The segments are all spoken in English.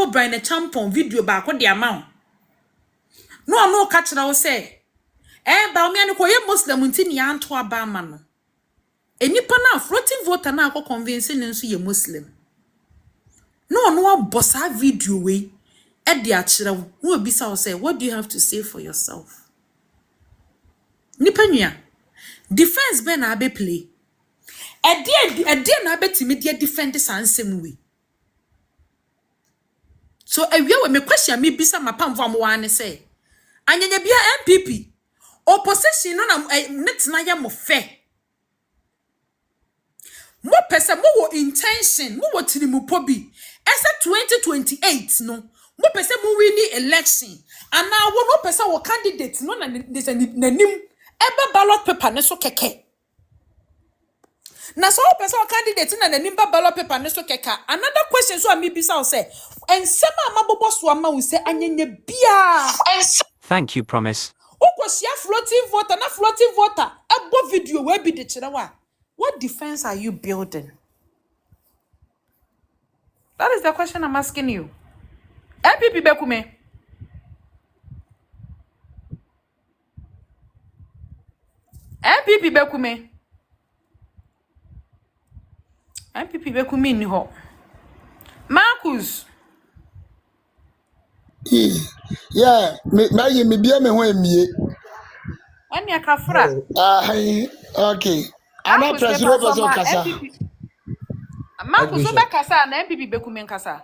abo brain a champon video back on the amount. No catch na wo say. Ba me an ko ye Muslim nti ni anto aba ma no. Enipa na floating voter na akọ convince nso ye Muslim. No bossa video we e de akire wo. No obisa wo say what do you have to say for yourself? Nipa nua. Defense be na abe play. E de na betimi de defend sansem we. So ewie we me question me bisa mapamfo amwa ne say. Anyanya bia NPP opposition no na netina ya mo fe. Mo pese mo wo intention, mo wo tirimupo bi. Ese 2028 no. Mo pese mo win election. Ana wo no pese wo candidate no na nanim ebe ballot paper ne so keke. Na so wo pese wo candidate na nanim ballot paper ne so keka. Another question so am bisa o say ensema amabobo so ama wo say anyanya bia. Thank you, Promise. Okosia floating voter na floating voter. Ebo video we bi de chirewa. What defense are you building? That is the question I'm asking you. NPP Bekume. NPP Bekume. NPP Bekume ni ho. Marcus. Yeah, me bia me ho emie. Anya kafra. Okay. Ana president person kasa. Marcus oba kasa na NPP Bekume kasa.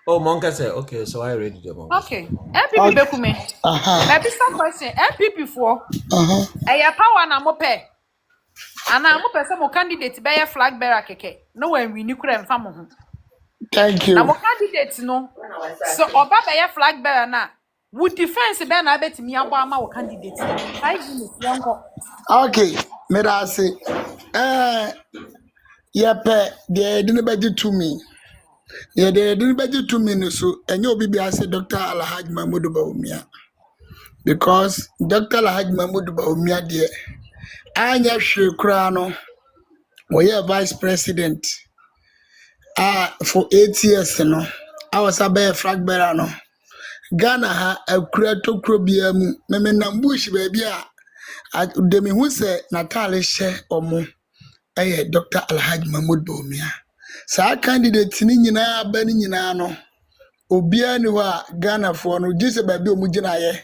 Oh, Monka said, okay, so I read the moment. Okay. NPP Bekume. Maybe some question. NPP for. Aya power na mo pe. Ana mo pe se mo candidate be ye Flagbearer keke. No when we ni kura mfa mo ho. Thank you. Na mo candidate no. So oba be ye Flagbearer na. Would defense be na betimi abo ama wo candidate. 5 minutes yanko. Okay, me da say. Yepe de didn't budget to me. Yeah, they didn't budget to me so and you be say Dr. Alhaji Mahmoud Bawumia. Because Dr. Alhaji Mahmoud Bawumia dear Anya Shrekrano were vice president for 8 years no. I was a bear Flagbearer no. Ghana ha a creato crobium memena baby at demi who say Natalie she or mo. Dr. Alhaji Mahmoud Bawumia. Sa candidate ni nyina ba ni nyina no obia ni ho a Ghana fo no gise ba bi omugina ye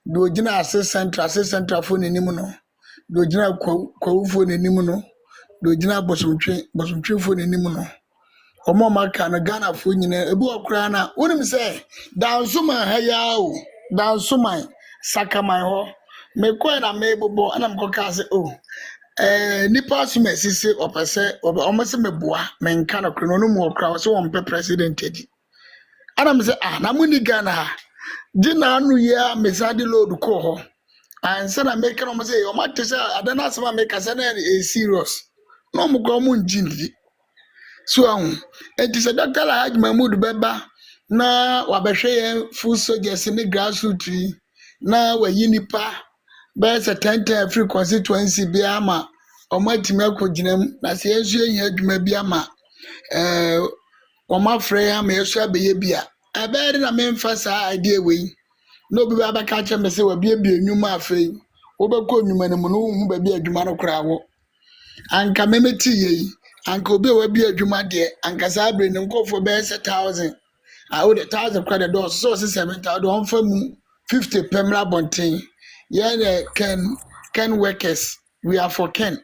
do gina assistant fo nenim no do gina kwawufo nenim no do gina bosomtwe fo nenim no omo maka no Ghana fo nyina ebi okura na wonim se dansuma ha ya o dansuma sakaman ho me ko na me bobo ana mkoka se o nipa sume sisi opese omese meboa menka na krono no mu okra so won pe president edi anam se na muni Ghana ha gina anu ya mesade load ko ho ansa na make no say o mate say adana asema make say na serious no mu ko mu njindi so ahun enti se Dr. Alhaji Mahmoud beba na wabehwe ye full soldiers ni grassroots na wayi nipa be se 10 free constituency bi ama omatimi akoginam na se yesu ehia adwuma bi ama omafre ya ma yesu abeye bia abere na memfa sa idea we no bi ba ka cha me se wa bia enwuma afei wo be ko enwuma ne mu no hu ba bia adwuma no kra wo anka memeti yi anka obi wa bia adwuma de anka sa abre ne nkofo be 1000 I would 1,000 credit doors so 7,000 on for 50 pemla bontin yeah can workers we are for Ken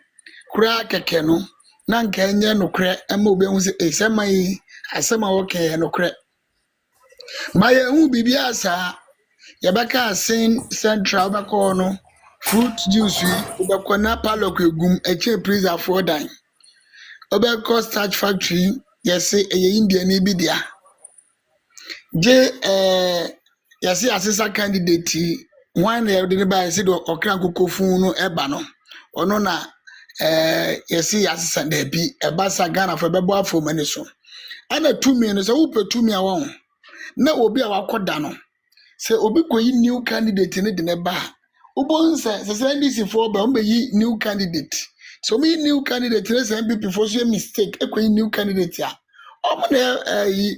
kura keke no na nka enye no kre ema obi hu se esema yi asema woke no kre ma ye hu bibia sa ye baka asin central bako no fruit juice ubekwa na palok egum eche freezer for dan obeko starch factory yes eye India ni bi dia je yes asisa candidate one ye de ba se do okran kokofun no eba no ono na yesi asisa na bi ebasa Ghana for bebo afo mani so ana 2 million so wo pe 2 million won na obi a wakoda no se obi koyi new candidate ni de ne ba ubon se NDC for ba mbe yi new candidate so me new candidate na se NPP for so mistake ekoyi new candidate ya omo na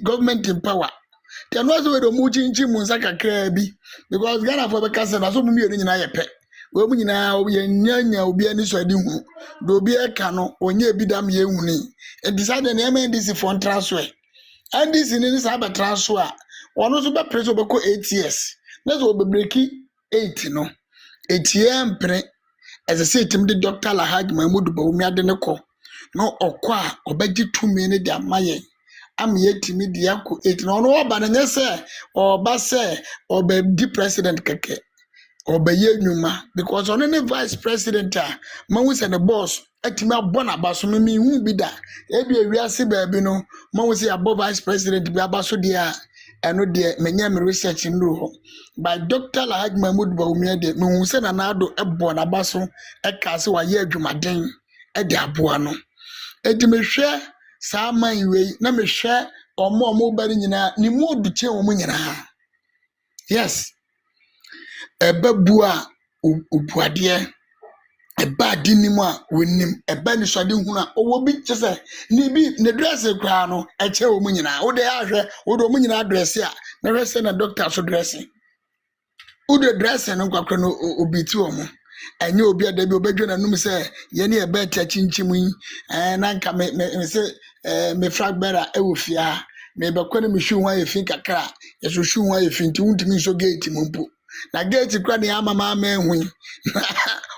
government in power There was a way to move in Musaka crabby because Ghana for the cousin as only in a pet. Well, we now be a nyanya will be any side who do be a cano or near be damn ye uni and decided an MNDC for transfer. And this in this other transfer. One also by press over 8 years. That's what be breaking 8, no. 8 year pre as I said to the doctor Lahaj Mahmoud Baumia Deneko. No okwa obeji 2 minutes their maye. I'm yet to meet the Yaku 8 no but an essay or basse or be president keke or be yuma because on any vice president, Mawus and the boss, Etima Bona Basumi won't be that. Every real baby no, Mawus above vice president be abaso dia. I know the many research in Ruho by Dr. Lahaj Mahmoud Baumia de Musen and Ado Ebon Abaso, a castle a year Jumadin, a diabuano. Eti share saa man wei na me hwɛ ɔmo bari nyina ni mu oduche ɔmo nyina yes ɛbɛbu a obuadeɛ ɛba adi nim a wonim ɛba ni sɔde hunu a ɔwɔ bi kyesɛ ni bi ne dress kra no ɛkyɛ ɔmo nyina wo de ahwɛ wo de ɔmo nyina dress a na hwɛ sɛ na doctor so dress wo de dress no kwakra no obi ti ɔmo enye obi adabi obedwe na num se ye ne ebe ta chinchim yi na nka me se me Flagbearer e wo fia me be kwani me hwu hwan efin kakra ye so hwu hwan efin ti wuntimi so gate mumpo na gate kra ne ama ma ehun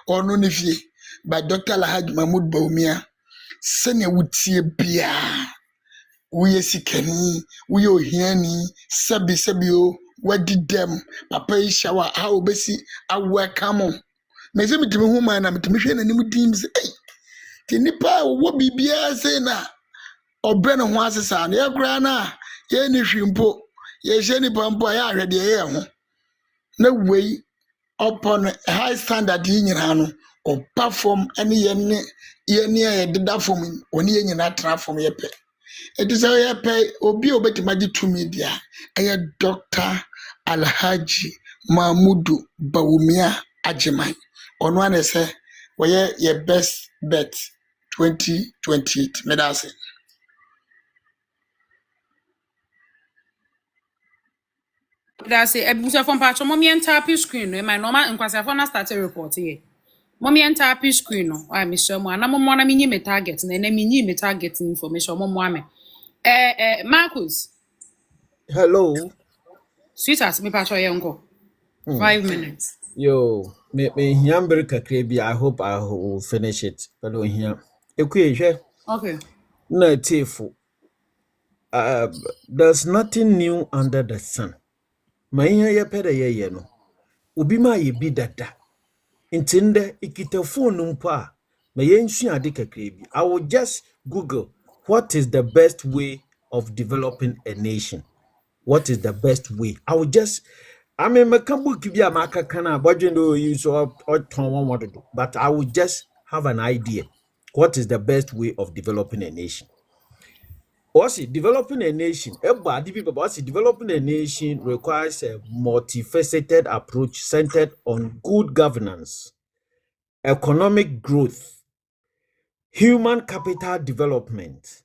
ono ne fie by Dr. Lahaj Mahmoud Baumia se ne wutie bia uye sikani uye ohiani sabi o wadi dem papa yi shawa ha obesi awakamo me se mitimi hu man na mitimi hwe na nim dim se ei ti nipa wo bibia se na obre no ho asesa na ye kura na ye ni hwimpo ye hye ni pampo ya ahwede ye ho na wei upon high standard yi nyina no o perform ani ye ne ye deda form oni ye nyina transform ye pe it is a pe obi obetimagi to media eye Dr. Alhaji Mahmudu Baumia Ajiman ono ane se woye ye best bet 2028 medase That's it. Ebusa from patch mommy and tap screen no my normal nkwasa for na start report here. Mommy and tap screen no. I miss some na mo na me me target na me nyi me target information mo ame. Marcus. Hello. Sweetheart me patch your uncle. 5 minutes. Yo, me hiamber kakra bi. I hope I will finish it. But don't hear. Ekwe Okay. na tifu. There's nothing new under the sun. Maiya ye pede ye no. Obi ma ye bi dada. Intinde ikita phone mpo a me yensu ade kakra bi. I will just Google what is the best way of developing a nation. What is the best way? I will just I mean book bi amaka kana bodwendo you so or ton one what to do. But I will just have an idea. What is the best way of developing a nation? Also, developing a nation, developing a nation requires a multifaceted approach centered on good governance, economic growth, human capital development,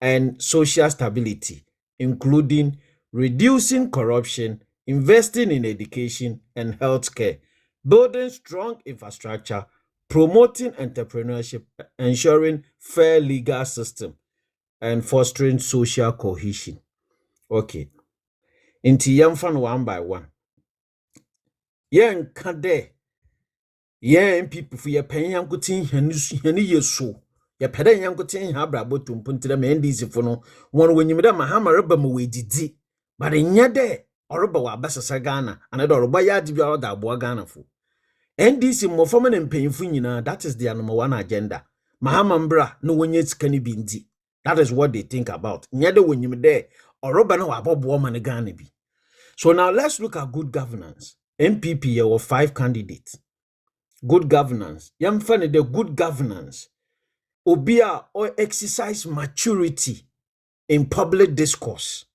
and social stability, including reducing corruption, investing in education and healthcare, building strong infrastructure, promoting entrepreneurship, ensuring fair legal system, and fostering social cohesion. Okay. Inti yamfa no one by one. Yen kade yen NPP fu ye pen yankotin hani yeso. Ye pede yankotin ha brabo tumpuntire me NDC fu no won wonyimde mahama reba mo wedidi. But nya de oroba wa basasa Ghana anade oroba ya di bia oda abo Ghana fu. NDC mofoma ne mpanyimfu nyina, that is their number one agenda. Mahama mbra no wonye sikani bindi. That is what they think about. Nyade wonyimde oroba na wabobo man Ghana bi. So now let's look at good governance. NPP there were 5 candidates. Good governance. Yamfane the good governance. Obia or exercise maturity in public discourse.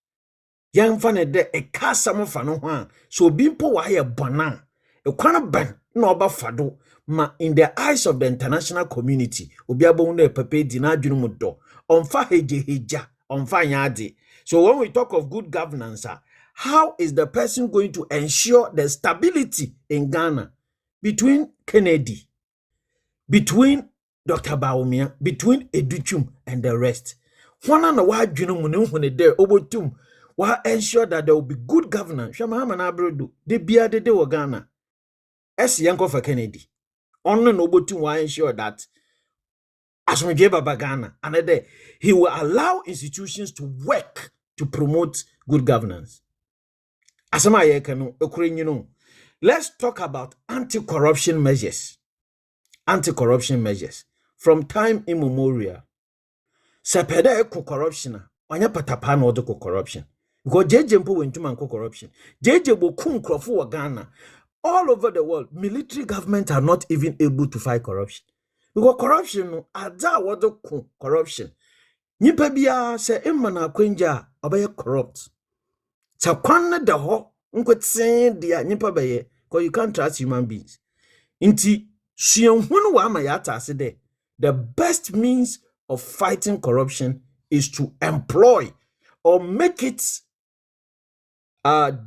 Yamfane de e kasa mo fa no ho. So bimpo wa ye bona. E kwana ban na oba fado ma in the eyes of the international community. Obia bo na pepe di na adwunu mu do. Onfa heja, onfa nyade. So when we talk of good governance, how is the person going to ensure the stability in Ghana between Kennedy, between Dr. Baumia, between Educhum and the rest? One and a while, you know, when there, Obotum, will ensure that there will be good governance. Shamahama na abrodo, de bia de wa Ghana. Es yanko for Kennedy. Only Obotum will ensure that as we gave Baba Ghana, and he will allow institutions to work to promote good governance. Asama yekanu okure know. Let's talk about anti-corruption measures. Anti-corruption measures from time immemorial. Sepeda eko corruption onya patapa na odoko corruption. Because JJ mpo wentuma nko corruption. JJ boku nkrofo wa Ghana. All over the world, military government are not even able to fight corruption. Because corruption no ada wodoko corruption. Nipa bia se emma na akwenja obeye corrupt. Sa kwanne da ho nkotsen dia nipa beye because you can't trust human beings. Inti suyenhunu wa ama ya atase de the best means of fighting corruption is to employ or make it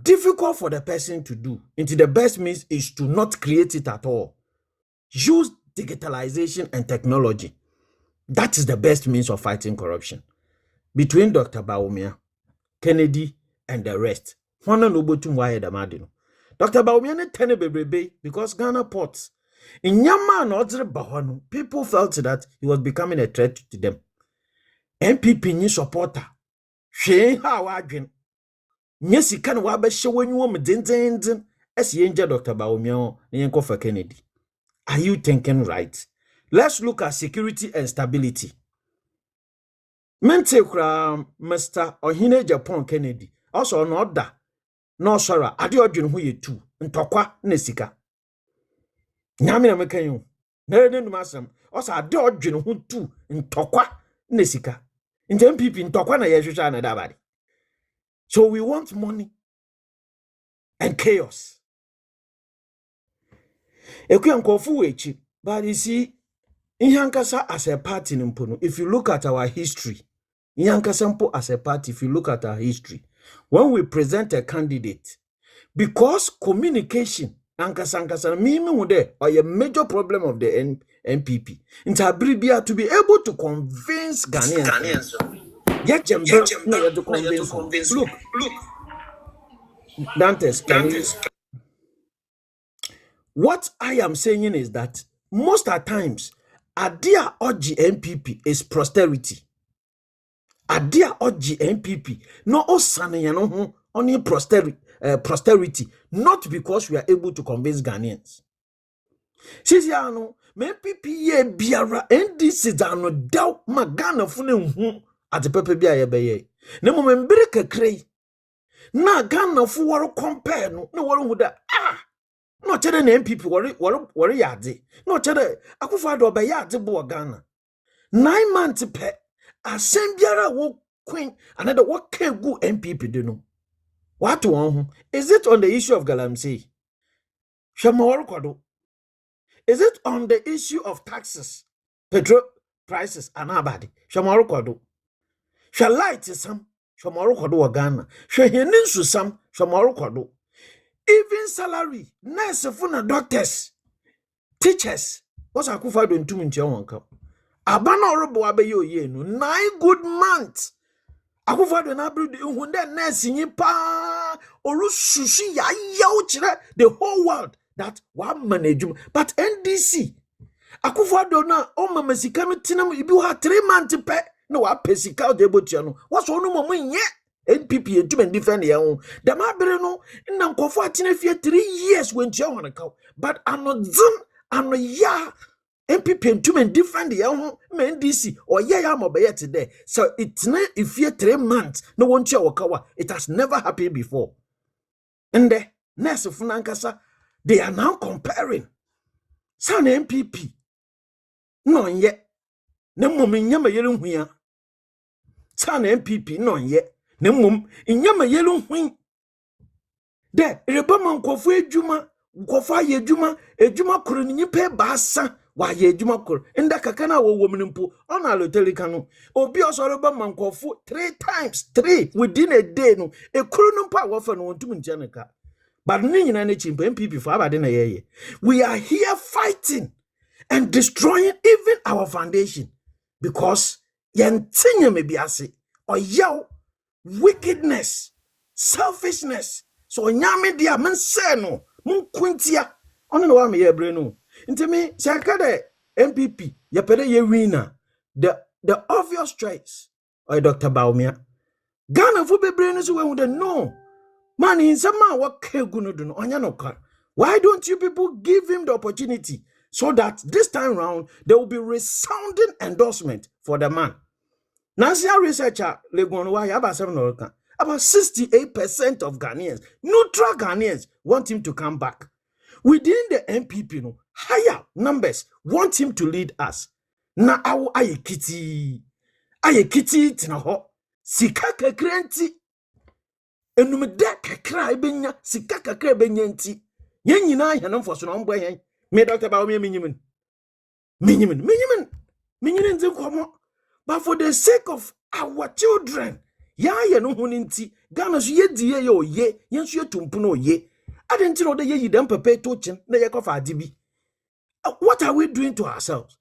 difficult for the person to do. Into the best means is to not create it at all. Use digitalization and technology. That is the best means of fighting corruption. Between Dr. Baumia, Kennedy, and the rest. One and Obotum why the madino. Dr. Baumia ne tene bebrebe because Ghana ports. In Yama and Odre Bahano, people felt that he was becoming a threat to them. NPP new supporter. She how agin. Yes, you can wabe show when you want me as you injure Dr. Baumia and for Kennedy. Are you thinking right? Let's look at security and stability. Mente kra Mr. Ohine Japan Kennedy. Also no order. No sorry, ade odwene ho ye tu. Ntokwa na sika. Nyame na meka yu. Na ndu masam. Also ade odwene ho tu. Ntokwa na sika. Nte MPP ntokwa na ye hwehwa na dabade. So we want money and chaos. Ekwankofu wechi. But you see, in Yankasa as a party in Mpono, if you look at our history, in Yankasampo as a party, if you look at our history, when we present a candidate, because communication, Ankasa mimi mude, are a major problem of the NPP. Intabribia to be able to convince Ghanaians. Yet to convince them. Look, Dantes, can you? What I am saying is that most of the times, Adia Oji NPP is posterity. Adia Oji NPP no osane yano only posterity, not because we are able to convince Ghanaians. Sisi ano MPP ye biara NDC dano daw magana fune at the pepe bia ye beye. Ne mo membere kakrai na Ghana fu waro compare no waro huda no chere na MPP wari yade. No chere Akufo-Addo obe yade bo Ghana. 9 months pe asembiara wo queen another what can go MPP do no. What one? Is it on the issue of Galamsey? Shamawaro kwado. Is it on the issue of taxes? Petrol prices anabadi. Shamawaro kwado. Shall light some Shamawaro kwado wa Ghana. Sheheninsu some Shamawaro kwado. Even salary, nurse funa doctors, teachers. What's Akufo-Addo ntumi ntia wonka? Abana orobo abeyo ye no 9 good months. Akufo-Addo na abru hunde nurse yin pa oru sushi ya uchire the whole world that one manage. But NDC Akufo-Addo na o mama sika no tinam ibi ha 3 months pe na wa pesika de botia no. What's onu mo nye? NPP and defend your own. The Mabreno in Nankofo Atine 3 years when you want to go. But I'm not zoom, I'm not ya. NPP and defend your own NDC or ya mobile today. So it's not if you 3 months, no one wakawa. It has never happened before. And the nurse of Nankasa, they are now comparing. Son NPP. No yet. No moment yama yellow here. Son NPP, no yet. Nemum inyama yelu hwin de rebama nkofo ejuma nkofo ejuma koro ni nyipa baasa Why ye jumakor? In the kakana woman mpo on a lotelicano. Obi osoroba mankofu 3 times 3 within a day no. A crunum power for no to Janica. But Ning and Chimp NPP for Abadina ye. We are here fighting and destroying even our foundation because yentinye may be ase or yow wickedness, selfishness. So nyame dia men say no, mun kwintia. Ono no wa me ye bre no. Nti me saka de MPP ye pede ye winner. The obvious choice or Dr. Baumia. Ghana fu bebre no so we would know. Man in some man what kegunu do no onya no ka. Why don't you people give him the opportunity so that this time round there will be resounding endorsement for the man? Nancy researcher Legon why about 68% of Ghanaians, neutral Ghanaians, want him to come back. Within the NPP, no, higher numbers want him to lead us. Na awo ayekiti tina ho sika kakrenti enumde kakra ebenya sika kakra ebenya nti yen nyina hyanom foso no mbo hen me Dr. Baumia minyimin nti komo. But for the sake of our children, ya no huninti, Ghana so yedi ye yo ye, yen so yetumpu no ye. Adenti no de ye yidam pepe tochin na ye kofa adibi. What are we doing to ourselves?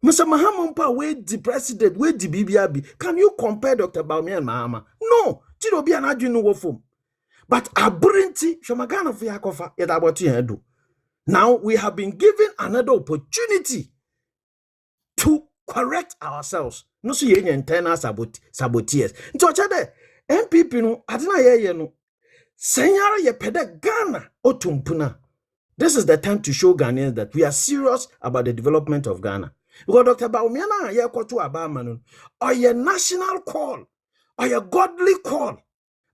Mr. Mahamampa, we the president, we the BBRB. Can you compare Dr. Baumia and Mahama? No, Tido be an adjunu wofum. But abrenti, Shamagana for Yakofa, yet do. Now we have been given another opportunity to correct ourselves. No so ye internal sabotiers. Nto chade MPP no adina ye no. Senyara ye pede Ghana otumpuna. This is the time to show Ghanaians that we are serious about the development of Ghana. Because Dr. Baumiana ye kotu abama or ye national call, or ye godly call,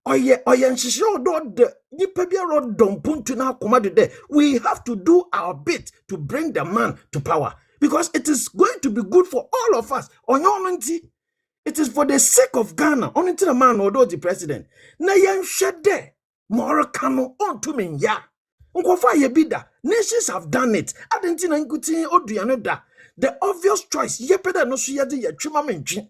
or ye nshisho do nipa bia ro dompuntu na komade de. We have to do our bit to bring the man to power. Because it is going to be good for all of us. It is for the sake of Ghana. Only the man or the president. Na yen shede Morocco on to me ya. Unkofa ye bida. Nations have done it. Adentina nkuti oduano da. The obvious choice. Yepeda no suyade ye chuma menchi.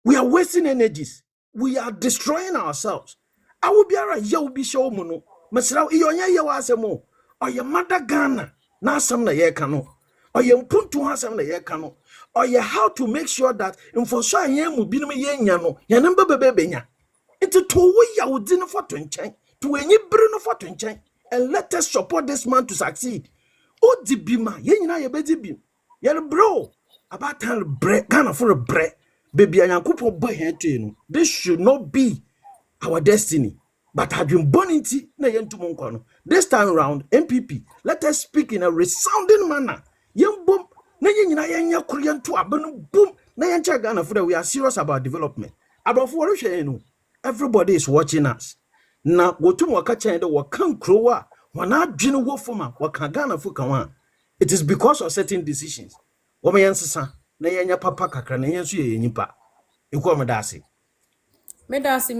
We are wasting energies. We are destroying ourselves. I will be a ya ubi show mono. Masra iyonya ye wasemo. Or your mother Ghana. Na sam na ye kano. Or ye mpuntu hasam na ye kano. Or ye how to make sure that in for so ye mu binum ye nyano. Ye number bebenya. Into to we ya udin for 20. To any bruno for 20. And let us support this man to succeed. O di bima. Ye nyina ye bedi bim. Ye bro. About time bread. Ghana for a bread. Baby, Anyankopon boy here to you. This should not be our destiny. But had been born into na yentum nkono. This time around, MPP, let us speak in a resounding manner. Yen boom, na yenyina yenya kurian to abenu boom. Na yencha Ghana for that we are serious about development. About for everybody is watching us. Na wotum waka chende wakan krowa, wana adwene wo foma, waka Ghana for kawan. It is because of certain decisions. Woma yensesa na yenya papa kakra na yensu ye nyipa. Ikwo medase. Medasi